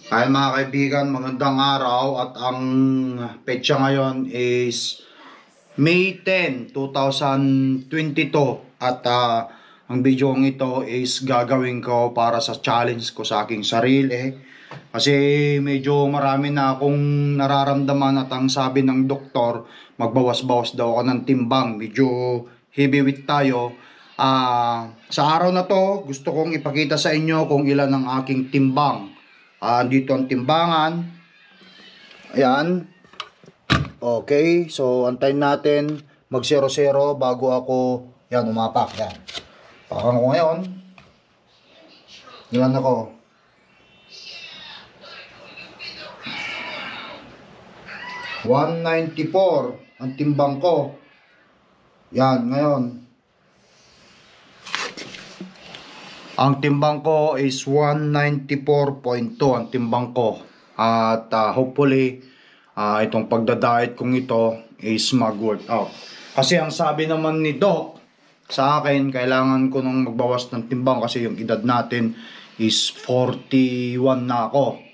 Hi mga kaibigan, magandang araw at ang petsa ngayon is May 10, 2022 at ang video ito is gagawin ko para sa challenge ko sa aking sarili kasi medyo marami na akong nararamdaman at ang sabi ng doktor magbawas-bawas daw ako ng timbang, medyo heavyweight tayo. Sa araw na to gusto kong ipakita sa inyo kung ilan ang aking timbang. Dito ang timbangan. Ayan. Okay, so antayin natin mag 0-0 bago ako yan umapak. Yan. Pakan ko ngayon. Ilan ako? $194 ang timbang ko. Yan, ngayon. Ang timbang ko is 194.2 ang timbang ko. At hopefully, itong pagdadiet kong ito is mag-workout. Kasi ang sabi naman ni Doc sa akin, kailangan ko nang magbawas ng timbang kasi yung edad natin is 41 na ako.